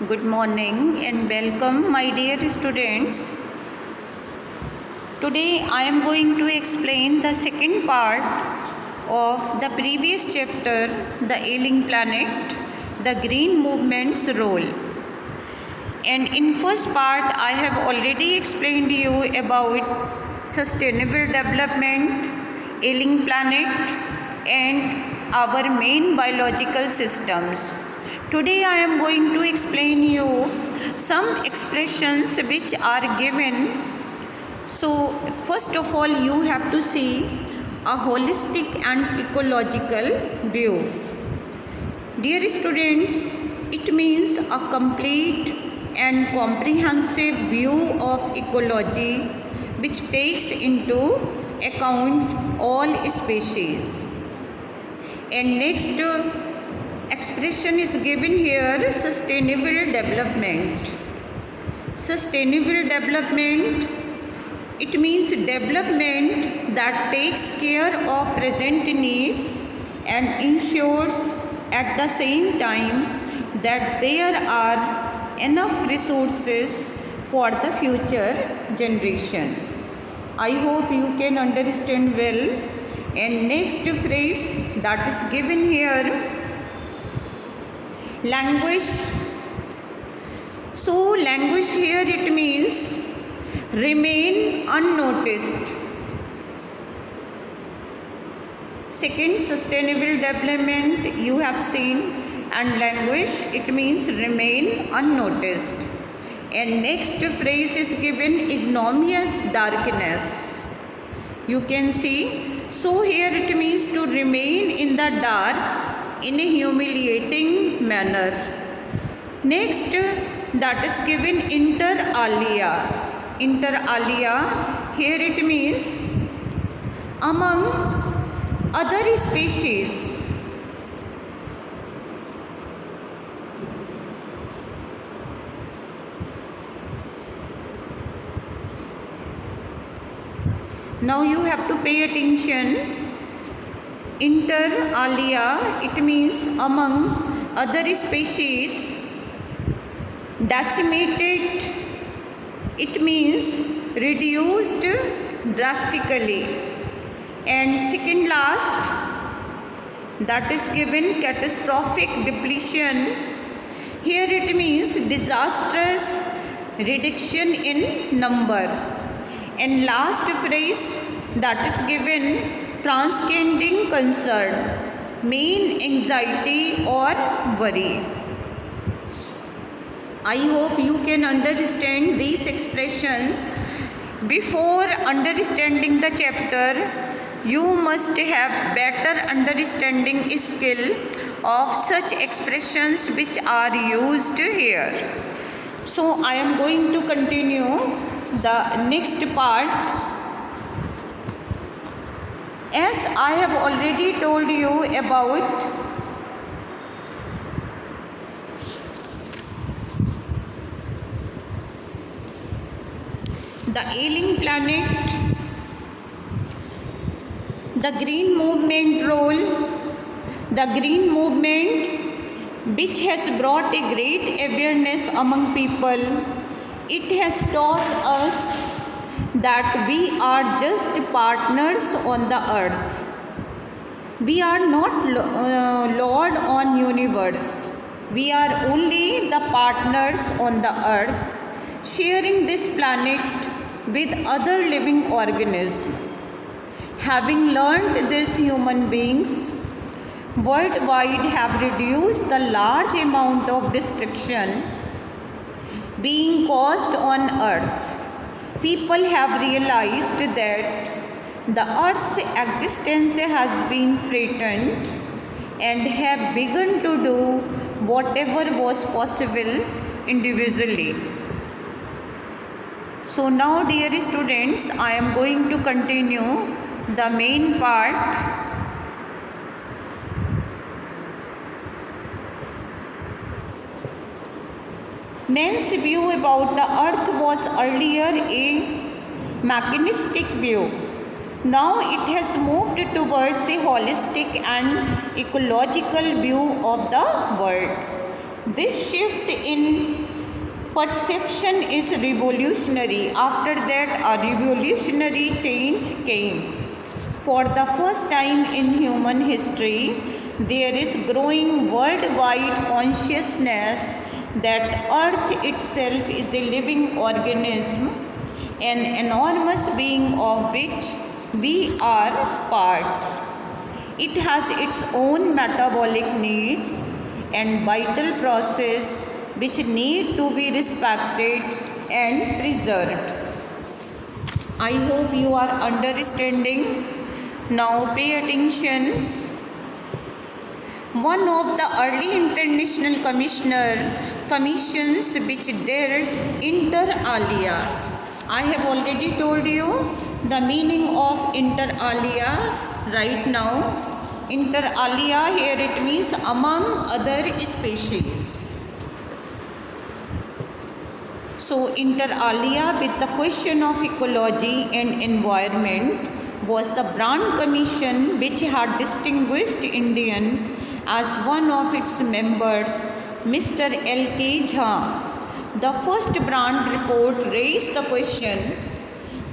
Good morning and welcome, my dear students. Today I am going to explain the second part of the previous chapter, The Ailing Planet, the Green Movement's Role. And in first part I have already explained you about sustainable development, ailing planet and our main biological systems. Today I am going to explain you some expressions which are given. So first of all you have to see a holistic and ecological view. Dear students, it means a complete and comprehensive view of ecology which takes into account all species. And next expression is given here, sustainable development. Sustainable development, it means development that takes care of present needs and ensures at the same time that there are enough resources for the future generation. I hope you can understand well. And next phrase that is given here, language. So language here it means remain unnoticed. Second, sustainable development you have seen, and language it means remain unnoticed. And next phrase is given, ignominious darkness. You can see, so here it means to remain in the dark in a humiliating manner. Next, that is given inter alia. Inter alia, here it means among other species. Now you have to pay attention. Inter alia, it means among other species. Decimated, it means reduced drastically. And second last, that is given catastrophic depletion. Here it means disastrous reduction in number. And last phrase that is given, transcending concern, main anxiety or worry. I hope you can understand these expressions. Before understanding the chapter, you must have better understanding skill of such expressions which are used here. So I am going to continue the next part. As I have already told you about the ailing planet, the green movement role, the green movement which has brought a great awareness among people. It has taught us that we are just partners on the earth. We are not Lord on universe. We are only the partners on the earth, sharing this planet with other living organisms. Having learned these human beings worldwide have reduced the large amount of destruction being caused on earth. People have realized that the earth's existence has been threatened and have begun to do whatever was possible individually. So now, dear students, I am going to continue the main part. Man's view about the earth was earlier a mechanistic view. Now it has moved towards a holistic and ecological view of the world. This shift in perception is revolutionary. After that, a revolutionary change came. For the first time in human history, there is growing worldwide consciousness that Earth itself is a living organism, an enormous being of which we are parts. It has its own metabolic needs and vital process which need to be respected and preserved. I hope you are understanding. Now pay attention. One of the early international commissions which dealt inter alia. I have already told you the meaning of inter alia right now. Inter alia, here it means among other species. So inter alia with the question of ecology and environment was the Brand Commission, which had distinguished Indian as one of its members, Mr. L.K. Jha. The first Brand report raised the question,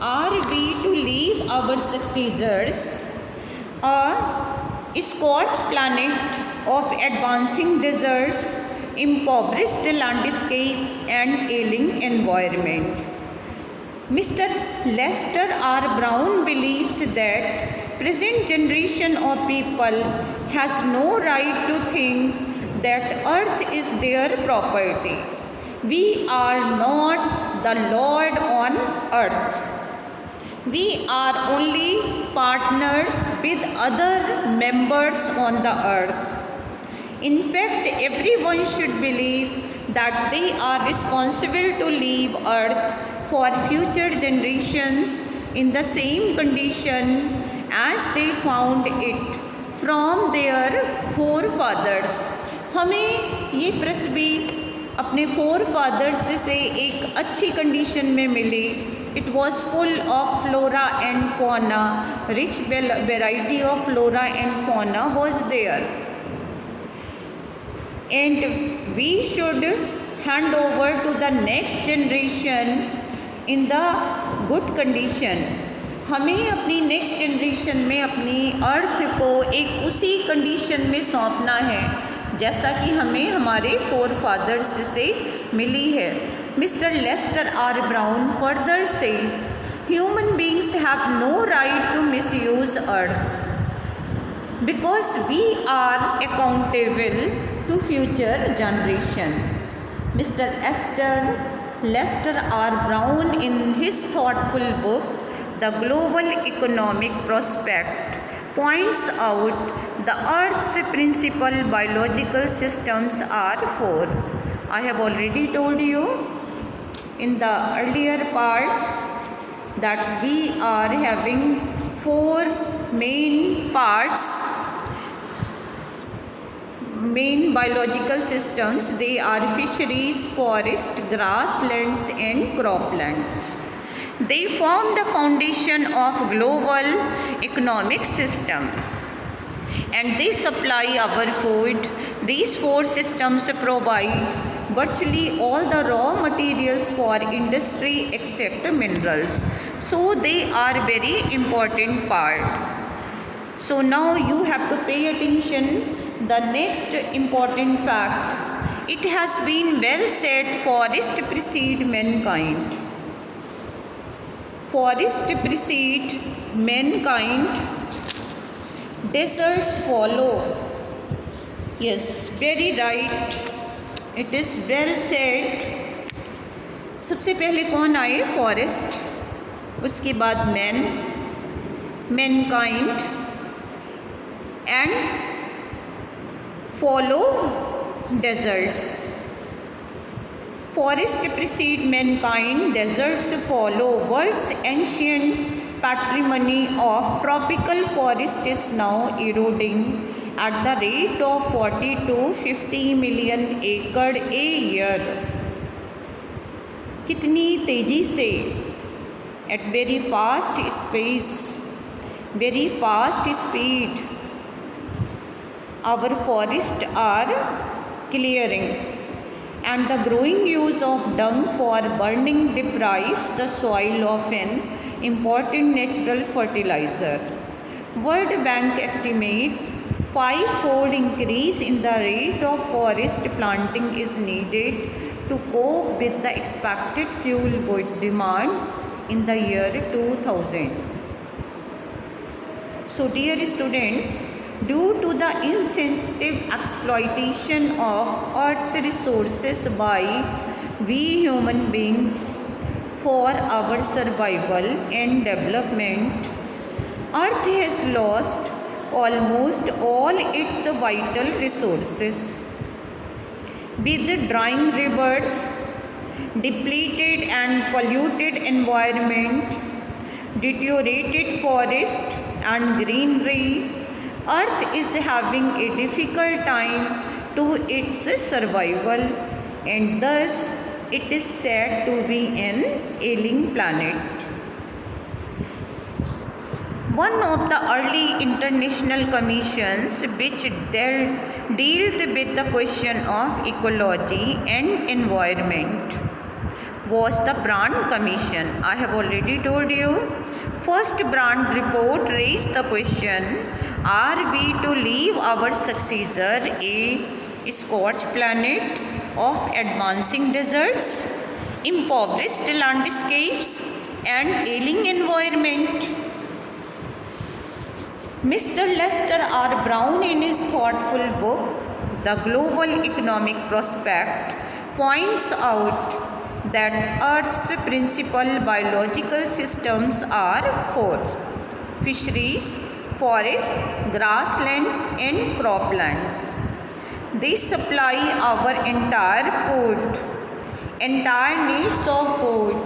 are we to leave our successors a scorched planet of advancing deserts, impoverished landscape and ailing environment? Mr. Lester R. Brown believes that present generation of people has no right to think that earth is their property. We are not the Lord on earth. We are only partners with other members on the earth. In fact, everyone should believe that they are responsible to leave earth for future generations in the same condition as they found it from their forefathers. हमें ये पृथ्वी अपने forefathers से एक अच्छी condition में मिली. It was full of flora and fauna. Rich variety of flora and fauna was there. And we should hand over to the next generation in the good condition. हमें अपनी next generation में अपनी अर्थ को एक उसी condition में सौंपना है जैसा कि हमें हमारे फोर फादर्स से मिली है. Mister Lester R Brown further says human beings have no right to misuse earth because we are accountable to future generation. Mr. Lester R. Brown, in his thoughtful book, The Global Economic Prospect, points out the Earth's principal biological systems are four. I have already told you in the earlier part that we are having four main parts, main biological systems. They are fisheries, forest, grasslands and croplands. They form the foundation of global economic system and they supply our food. These four systems provide virtually all the raw materials for industry except minerals. So they are very important part. So now you have to pay attention. The next important fact, it has been well said, forest precede mankind. Forest precede mankind, deserts follow. Yes, very right. It is well said. सबसे पहले कौन आए? Forest, उसके बाद man, Mankind and follow deserts. Forest precede mankind, deserts follow. World's ancient patrimony of tropical forest is now eroding at the rate of 40 to 50 million acre a year. कितनी तेजी से? At very fast space, very fast speed, our forests are clearing. and the growing use of dung for burning deprives the soil of an important natural fertilizer. World Bank estimates five-fold increase in the rate of forest planting is needed to cope with the expected fuel demand in the year 2000. So dear students, due to the insensitive exploitation of Earth's resources by we human beings for our survival and development, Earth has lost almost all its vital resources. With drying rivers, depleted and polluted environment, deteriorated forest and greenery, Earth is having a difficult time to its survival, and thus it is said to be an ailing planet. One of the early international commissions which dealt with the question of ecology and environment was the Brand Commission. I have already told you. First Brand report raised the question, are we to leave our successor a scorched planet of advancing deserts, impoverished landscapes and ailing environment? Mr. Lester R. Brown, in his thoughtful book, The Global Economic Prospect, points out that Earth's principal biological systems are four: fisheries, forests, grasslands and croplands. They supply our entire needs of food,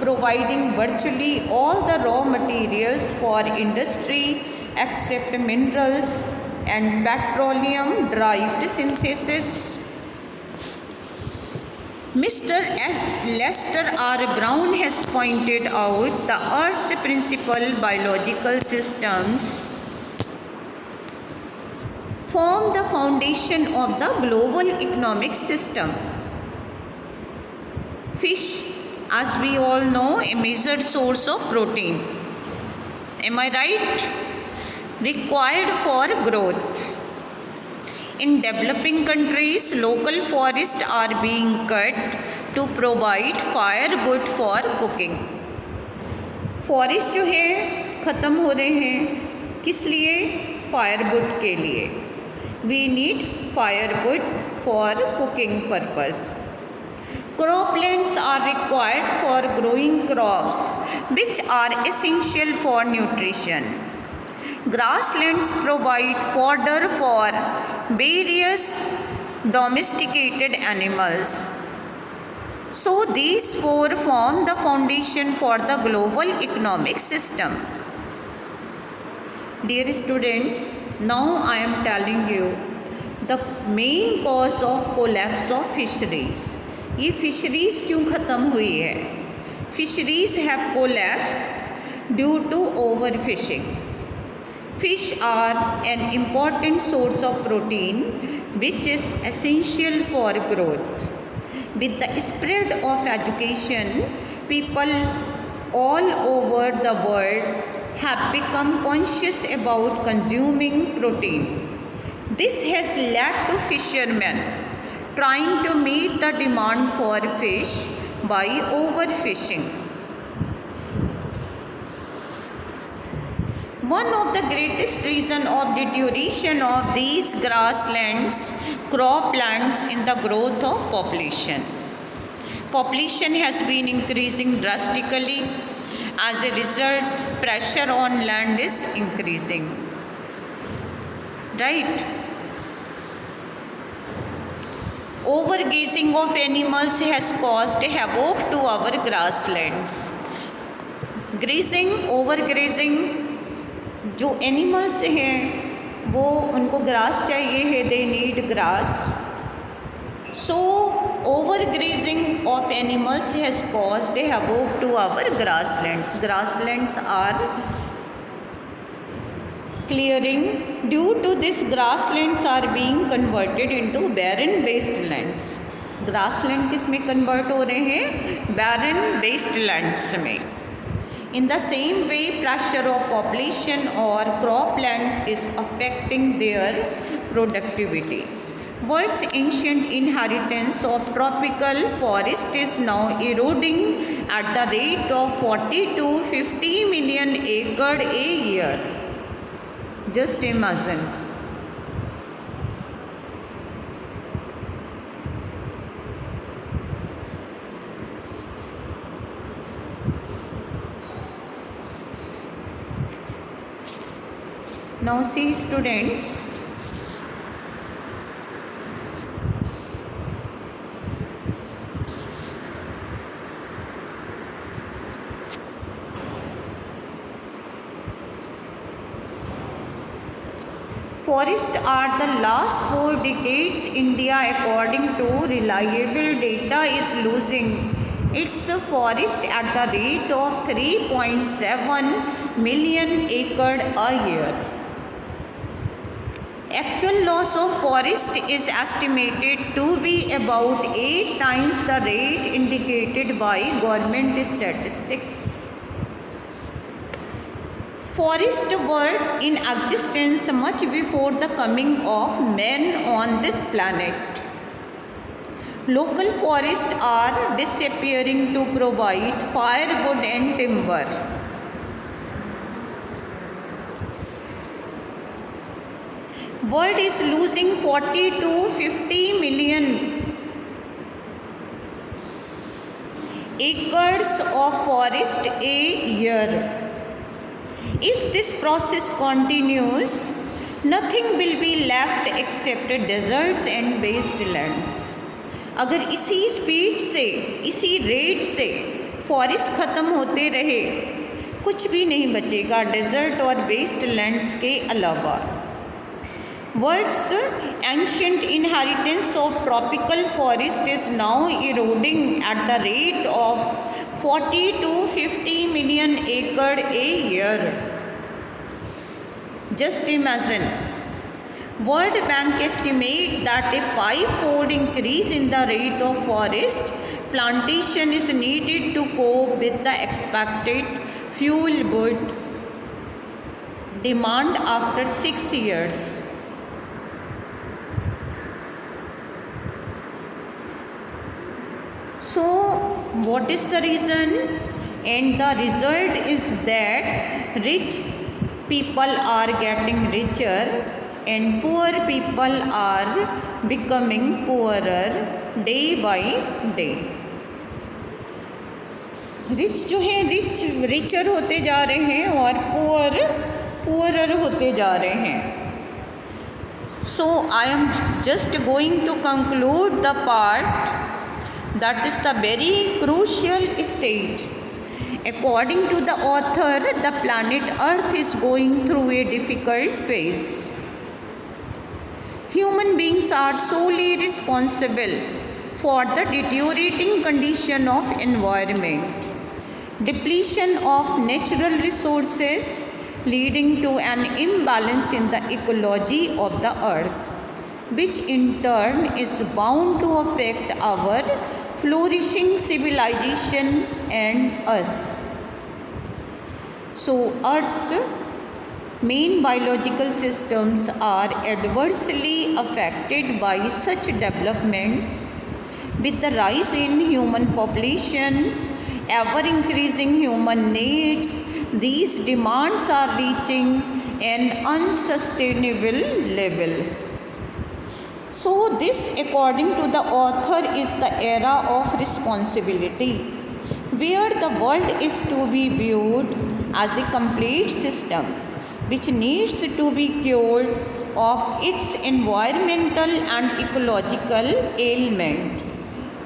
providing virtually all the raw materials for industry except minerals and petroleum-derived synthesis. Mr. Lester R. Brown has pointed out the Earth's principal biological systems form the foundation of the global economic system. Fish, as we all know, a major source of protein. Am I right? Required for growth. In developing countries, local forests are being cut to provide firewood for cooking. Forest जो है ख़त्म हो रहे हैं, किस लिए? Firewood के लिए. We need firewood for cooking purpose. Croplands are required for growing crops which are essential for nutrition. Grasslands provide fodder for various domesticated animals. So these four form the foundation for the global economic system. Dear students, now I am telling you the main cause of collapse of fisheries. ये fisheries क्यों ख़त्म हुई है? Fisheries have collapse due to over fishing. Fish are an important source of protein which is essential for growth. With the spread of education, people all over the world have become conscious about consuming protein. This has led to fishermen trying to meet the demand for fish by overfishing. One of the greatest reasons of deterioration of these grasslands, croplands in the growth of population. Population has been increasing drastically. As a result, pressure on land is increasing. Right? Overgrazing of animals has caused havoc to our grasslands. Grazing, overgrazing, जो animals हैं वो उनको grass चाहिए है, they need grass. So overgrazing of animals has caused havoc to our grasslands. Grasslands are clearing. Due to this, grasslands are being converted into barren wastelands. Grassland किस में convert हो रहे हैं? बैरन वेस्टलैंड्स में. In the same way, pressure of population or cropland is affecting their productivity. World's ancient inheritance of tropical forest is now eroding at the rate of 40 to 50 million acres a year. Just imagine. Now see students, forests are the last 4 decades India, according to reliable data, is losing its forest at the rate of 3.7 million acres a year. Actual loss of forest is estimated to be about 8 times the rate indicated by government statistics. Forests were in existence much before the coming of man on this planet. Local forests are disappearing to provide firewood and timber. World is losing 40 to 50 million acres of forest a year. If this process continues, nothing will be left except deserts and wastelands. अगर इसी speed से, इसी rate से forest ख़त्म होते रहे, कुछ भी नहीं बचेगा डेजर्ट और वेस्टलैंड्स के अलावा. World's ancient inheritance of tropical forest is now eroding at the rate of 40 to 50 million acres a year. Just imagine. World Bank estimates that a 5-fold increase in the rate of forest plantation is needed to cope with the expected fuel wood demand after 6 years. So what is the reason? And the result is that rich people are getting richer and poor people are becoming poorer day by day. Rich जो है richer होते जा रहे हैं और poorer होते जा रहे हैं. So I am just going to conclude the part that is the very crucial stage. According to the author, the planet Earth is going through a difficult phase. Human beings are solely responsible for the deteriorating condition of environment, depletion of natural resources leading to an imbalance in the ecology of the earth, which in turn is bound to affect our flourishing civilization and us. So Earth's main biological systems are adversely affected by such developments. With the rise in human population, ever increasing human needs, these demands are reaching an unsustainable level. So this, according to the author, is the era of responsibility, where the world is to be viewed as a complete system which needs to be cured of its environmental and ecological ailment.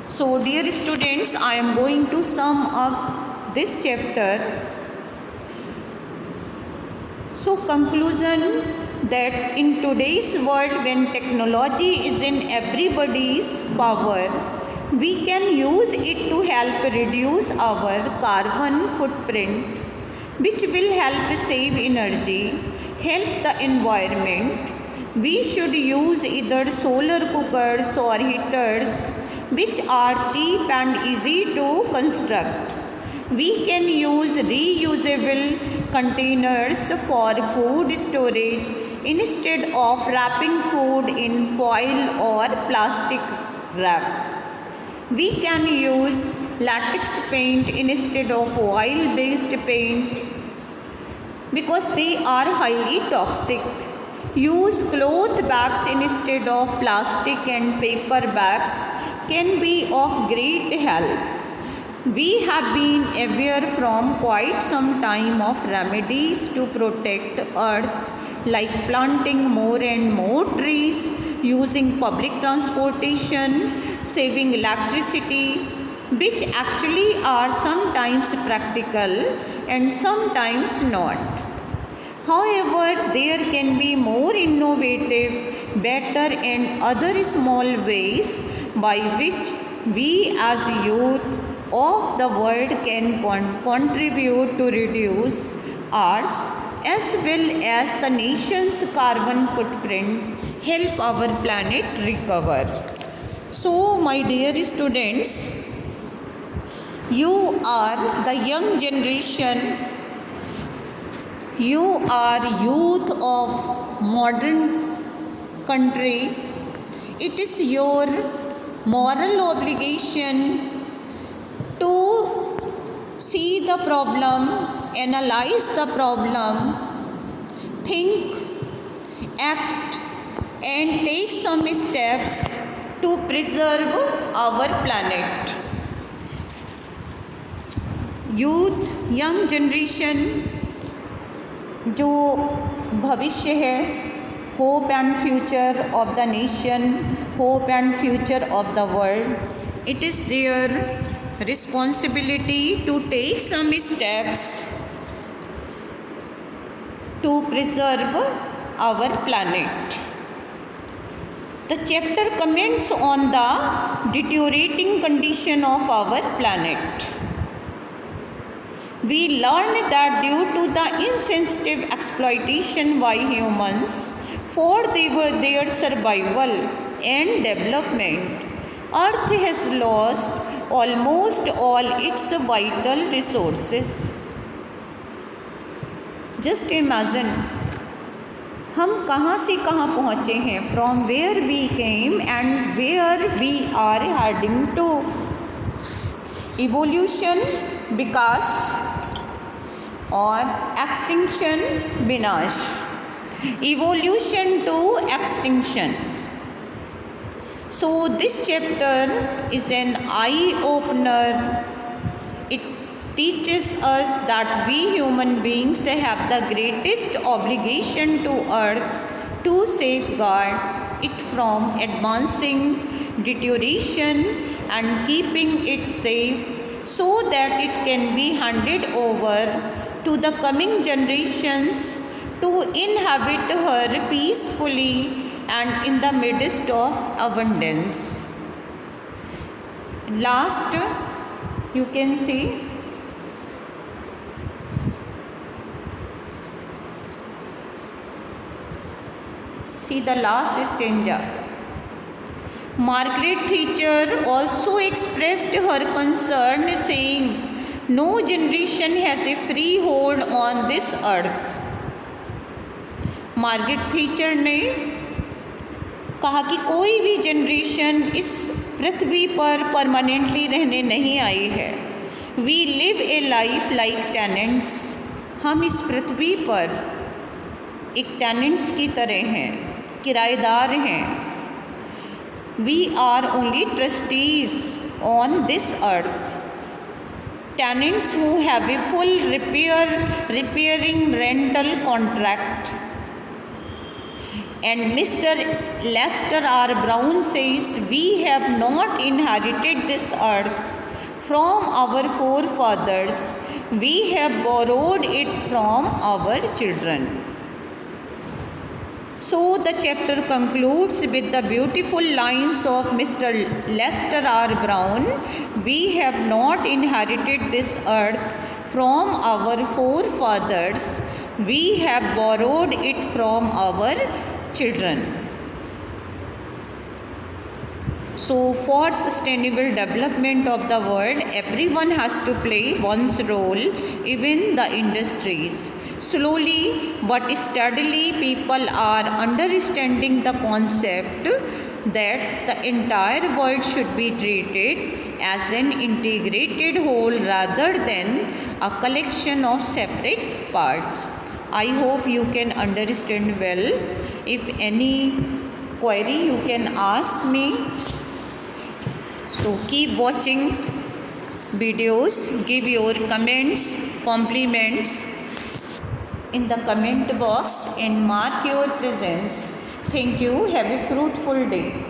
So dear students, I am going to sum up this chapter. So conclusion, that in today's world, when technology is in everybody's power, we can use it to help reduce our carbon footprint, which will help save energy, help the environment. We should use either solar cookers or heaters which are cheap and easy to construct. We can use reusable containers for food storage instead of wrapping food in foil or plastic wrap. We can use latex paint instead of oil-based paint because they are highly toxic. Use cloth bags instead of plastic and paper bags can be of great help. We have been aware from quite some time of remedies to protect earth, like planting more and more trees, using public transportation, saving electricity, which actually are sometimes practical and sometimes not. However, there can be more innovative, better and other small ways by which we as youth of the world can contribute to reduce ours as well as the nation's carbon footprint, help our planet recover. So, my dear students, you are the young generation, you are youth of modern country. It is your moral obligation to see the problem, analyze the problem, think, act and take some steps to preserve our planet. Youth, young generation जो भविष्य है, hope and future of the nation, hope and future of the world, it is their responsibility to take some steps to preserve our planet. The chapter comments on the deteriorating condition of our planet. We learn that due to the insensitive exploitation by humans for their survival and development, Earth has lost almost all its vital resources. Just imagine, हम कहाँ से कहाँ पहुँचे हैं, from where we came and where we are heading to. Evolution, विकास और extinction, विनाश. Evolution to extinction. So this chapter is an eye-opener. It teaches us that we human beings have the greatest obligation to earth to safeguard it from advancing deterioration and keeping it safe so that it can be handed over to the coming generations to inhabit her peacefully and in the midst of abundance. Last, you can see the last stanza. Margaret Thatcher also expressed her concern, saying, "No generation has a free hold on this earth." Margaret Thatcher ने कहा कि कोई भी generation इस पृथ्वी पर permanently रहने नहीं आई है. We live a life like tenants. हम इस पृथ्वी पर एक टेनेंट्स की तरह हैं, किराएदार हैं. We are only trustees on this earth. Tenants who have a full repairing rental contract. And Mr. Lester R. Brown says, "We have not inherited this earth from our forefathers. We have borrowed it from our children." So the chapter concludes with the beautiful lines of Mr. Lester R. Brown. We have not inherited this earth from our forefathers. We have borrowed it from our children. So for sustainable development of the world, everyone has to play one's role, even the industries. Slowly but steadily, people are understanding the concept that the entire world should be treated as an integrated whole rather than a collection of separate parts. I hope you can understand well. If any query, you can ask me. So keep watching videos, give your comments, compliments in the comment box and mark your presence. Thank you. Have a fruitful day.